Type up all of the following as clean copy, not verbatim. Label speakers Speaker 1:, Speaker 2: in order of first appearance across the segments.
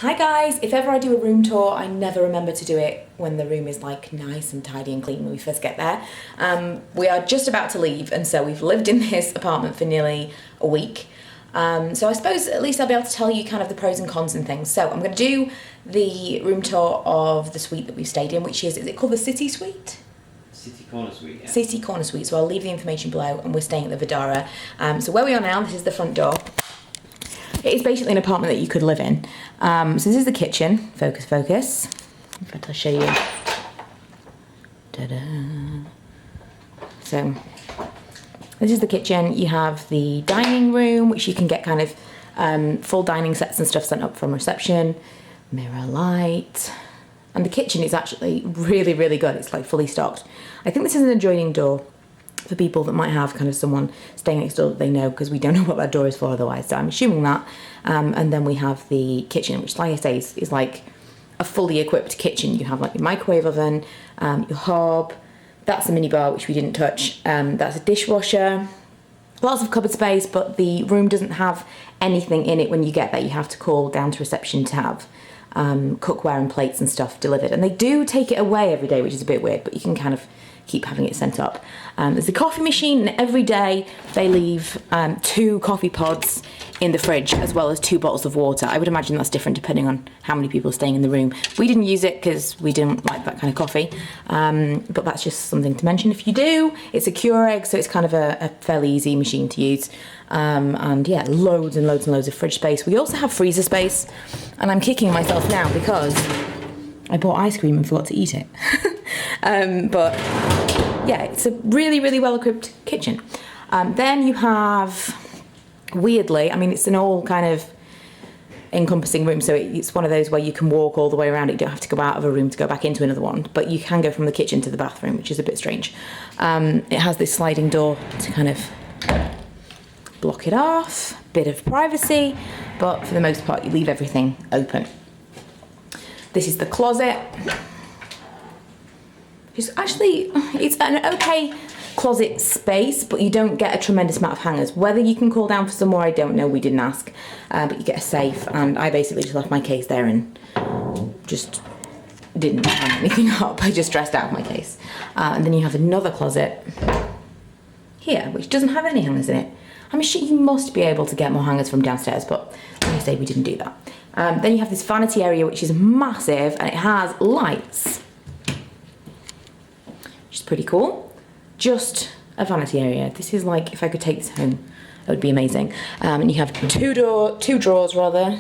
Speaker 1: Hi guys, if ever I do a room tour, I never remember to do it when the room is like nice and tidy and clean when we first get there. We are just about to leave, and so we've lived in this apartment for nearly a week. So I suppose at least I'll be able to tell you kind of the pros and cons and things. So I'm going to do the room tour of the suite that we've stayed in, which is it called the City Suite?
Speaker 2: City Corner Suite, yeah.
Speaker 1: City Corner Suite, so I'll leave the information below, and we're staying at the Vdara. So where we are now, this is the front door. It is basically an apartment that you could live in. So this is the kitchen. Focus, focus. In fact, I'll show you. Ta-da. So this is the kitchen. You have the dining room, which you can get kind of full dining sets and stuff sent up from reception. Mirror light. And the kitchen is actually really, really good. It's like fully stocked. I think this is an adjoining door for people that might have kind of someone staying next door that they know, because we don't know what that door is for otherwise, so I'm assuming that. And then we have the kitchen, which, like I say, is like a fully equipped kitchen. You have like your microwave oven, your hob, that's a mini bar which we didn't touch, that's a dishwasher, lots of cupboard space, but the room doesn't have anything in it when you get there. You have to call down to reception to have cookware and plates and stuff delivered, and they do take it away every day, which is a bit weird, but you can kind of keep having it sent up. There's a coffee machine, and every day they leave 2 coffee pods in the fridge, as well as 2 bottles of water. I would imagine that's different depending on how many people are staying in the room. We didn't use it because we didn't like that kind of coffee, but that's just something to mention if you do. It's a Keurig, so it's kind of a fairly easy machine to use. And yeah, loads and loads and loads of fridge space. We also have freezer space, and I'm kicking myself now because I bought ice cream and forgot to eat it. But yeah, it's a really, really well-equipped kitchen. Then you have, weirdly, I mean, it's an all kind of encompassing room, so it's one of those where you can walk all the way around it. You don't have to go out of a room to go back into another one, but you can go from the kitchen to the bathroom, which is a bit strange. It has this sliding door to kind of block it off, bit of privacy, but for the most part, you leave everything open. This is the closet. It's an okay closet space, but you don't get a tremendous amount of hangers. Whether you can call down for some more, I don't know, we didn't ask. But you get a safe, and I basically just left my case there and just didn't hang anything up. I just dressed out my case. And then you have another closet here, which doesn't have any hangers in it. I'm sure you must be able to get more hangers from downstairs, but like I say, we didn't do that. Then you have this vanity area, which is massive, and it has lights, which is pretty cool. Just a vanity area. This is like, if I could take this home, that would be amazing. And you have two drawers rather,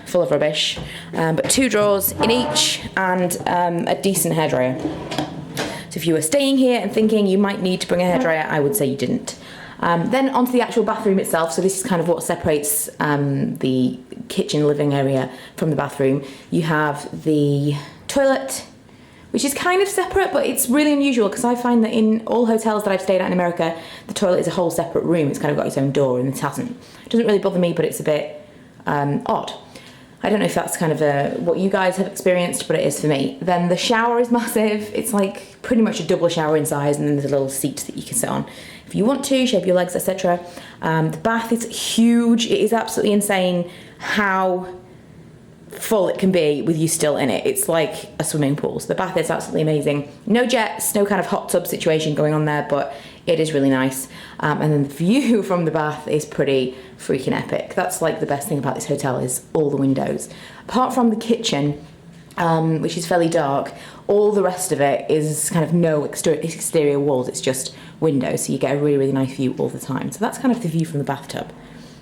Speaker 1: full of rubbish, but 2 drawers in each, and a decent hairdryer. So if you were staying here and thinking you might need to bring a hairdryer, I would say you didn't. Then onto the actual bathroom itself. So this is kind of what separates the kitchen living area from the bathroom. You have the toilet, which is kind of separate, but it's really unusual because I find that in all hotels that I've stayed at in America, the toilet is a whole separate room. It's kind of got its own door, and it hasn't. It doesn't really bother me, but it's a bit odd. I don't know if that's kind of what you guys have experienced, but it is for me. Then the shower is massive. It's like pretty much a double shower in size, and then there's a little seat that you can sit on if you want to, shave your legs, etc. The bath is huge. It is absolutely insane how full it can be with you still in it. It's like a swimming pool. So the bath is absolutely amazing. No jets, no kind of hot tub situation going on there, but it is really nice. And then the view from the bath is pretty freaking epic. That's like the best thing about this hotel is all the windows. Apart from the kitchen, which is fairly dark, all the rest of it is kind of no exterior walls. It's just windows, so you get a really, really nice view all the time. So that's kind of the view from the bathtub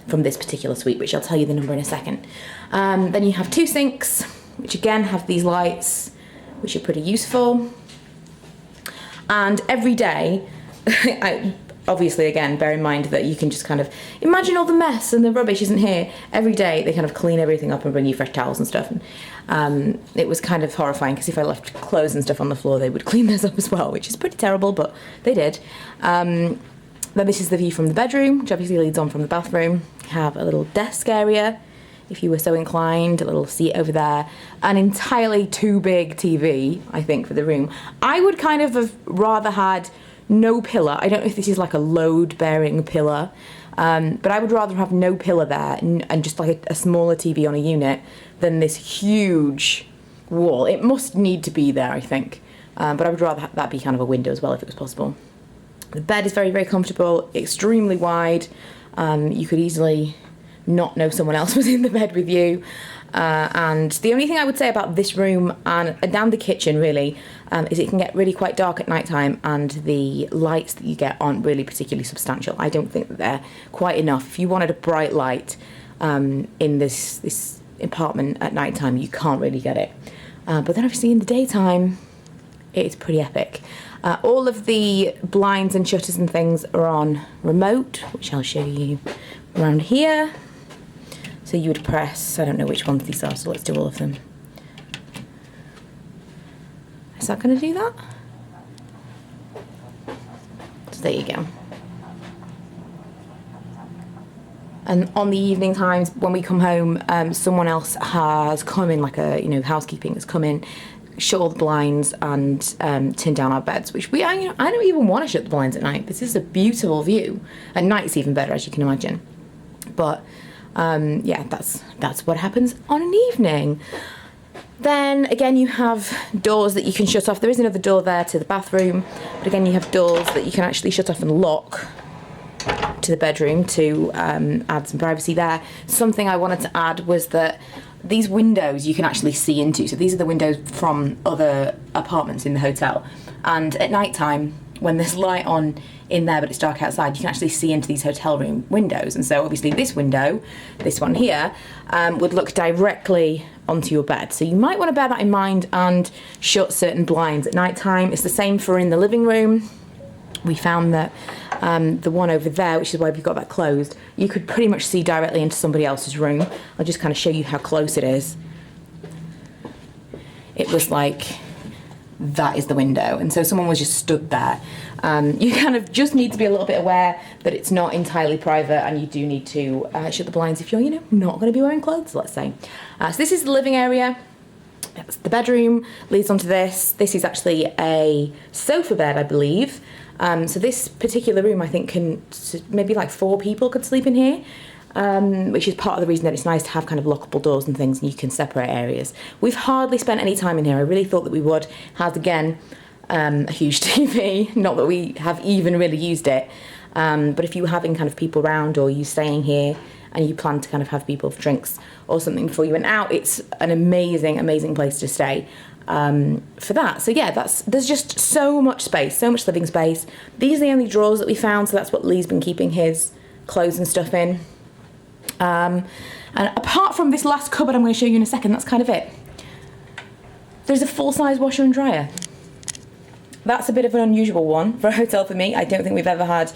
Speaker 1: from this particular suite, which I'll tell you the number in a second. Then you have 2 sinks, which again have these lights, which are pretty useful. And every day, obviously again, bear in mind that you can just kind of imagine all the mess and the rubbish isn't here. Every day they kind of clean everything up and bring you fresh towels and stuff. And it was kind of horrifying because if I left clothes and stuff on the floor, they would clean those up as well, which is pretty terrible, but they did. Then this is the view from the bedroom, which obviously leads on from the bathroom. You have a little desk area, if you were so inclined, a little seat over there, an entirely too big TV, I think, for the room. I would kind of have rather had no pillar. I don't know if this is like a load-bearing pillar, But I would rather have no pillar there and just like a smaller TV on a unit than this huge wall. It must need to be there, I think. But I would rather that be kind of a window as well if it was possible. The bed is very, very comfortable, extremely wide. You could easily not know someone else was in the bed with you. And the only thing I would say about this room and down the kitchen really is it can get really quite dark at night time, and the lights that you get aren't really particularly substantial. I don't think that they're quite enough. If you wanted a bright light in this apartment at night time, you can't really get it. But then obviously in the daytime, it's pretty epic. All of the blinds and shutters and things are on remote, which I'll show you around here. So you would press, I don't know which ones these are, so let's do all of them. Is that going to do that? So there you go. And on the evening times when we come home, someone else has come in, like a housekeeping has come in, shut all the blinds and turned down our beds, which I don't even want to shut the blinds at night. This is a beautiful view. At night it's even better, as you can imagine. But yeah, that's what happens on an evening. Then again, you have doors that you can shut off. There is another door there to the bathroom, but again, you have doors that you can actually shut off and lock to the bedroom to add some privacy there. Something I wanted to add was that these windows you can actually see into. So these are the windows from other apartments in the hotel. And at night time, when there's light on in there but it's dark outside, you can actually see into these hotel room windows. And so obviously this window, this one here, would look directly onto your bed. So you might want to bear that in mind and shut certain blinds at night time. It's the same for in the living room. We found that the one over there, which is why we've got that closed, you could pretty much see directly into somebody else's room. I'll just kind of show you how close it is. It was like, that is the window. And so someone was just stood there. You kind of just need to be a little bit aware that it's not entirely private, and you do need to shut the blinds if you're, not going to be wearing clothes, let's say. So this is the living area. That's the bedroom, leads onto this. This is actually a sofa bed, I believe. So this particular room, I think, maybe like 4 people could sleep in here, which is part of the reason that it's nice to have kind of lockable doors and things, and you can separate areas. We've hardly spent any time in here. I really thought that we would. Has, again, a huge TV. Not that we have even really used it, but if you were having kind of people around, or you staying here and you plan to kind of have people for drinks or something before you went out, it's an amazing, amazing place to stay. For that. So yeah, there's just so much space, so much living space. These are the only drawers that we found, so that's what Lee's been keeping his clothes and stuff in. And apart from this last cupboard I'm going to show you in a second, that's kind of it. There's a full-size washer and dryer. That's a bit of an unusual one for a hotel for me. I don't think we've ever had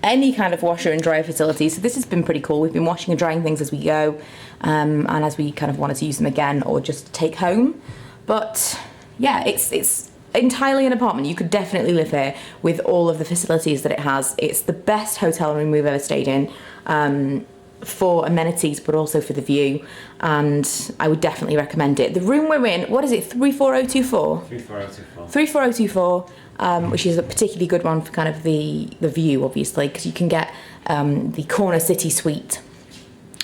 Speaker 1: any kind of washer and dryer facility, so this has been pretty cool. We've been washing and drying things as we go, and as we kind of wanted to use them again or just take home. But yeah, it's entirely an apartment. You could definitely live here with all of the facilities that it has. It's the best hotel room we've ever stayed in, for amenities, but also for the view. And I would definitely recommend it. The room we're in, what is it, 34024?
Speaker 2: 34024.
Speaker 1: 34024, which is a particularly good one for kind of the view, obviously, because you can get the corner city suite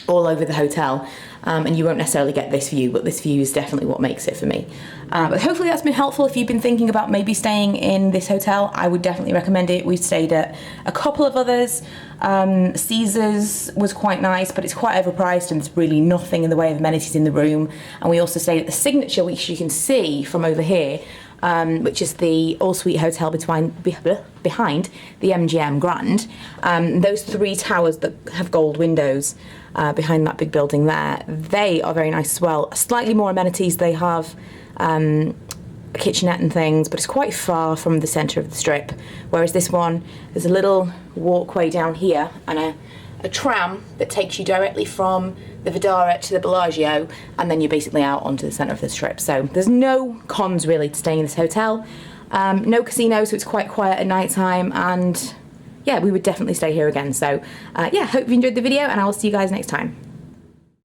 Speaker 1: all over the hotel. And you won't necessarily get this view, but this view is definitely what makes it for me. But hopefully that's been helpful if you've been thinking about maybe staying in this hotel. I would definitely recommend it. We've stayed at a couple of others. Caesar's was quite nice, but it's quite overpriced and there's really nothing in the way of amenities in the room. And we also stayed at the Signature, which you can see from over here, which is the all-suite hotel behind the MGM Grand. Those 3 towers that have gold windows behind that big building there, they are very nice as well. Slightly more amenities. They have a kitchenette and things, but it's quite far from the centre of the strip. Whereas this one, there's a little walkway down here and a tram that takes you directly from the Vdara to the Bellagio, and then you're basically out onto the centre of the strip. So there's no cons really to staying in this hotel. No casino, so it's quite quiet at night time, and yeah, we would definitely stay here again. So yeah, hope you enjoyed the video, and I will see you guys next time.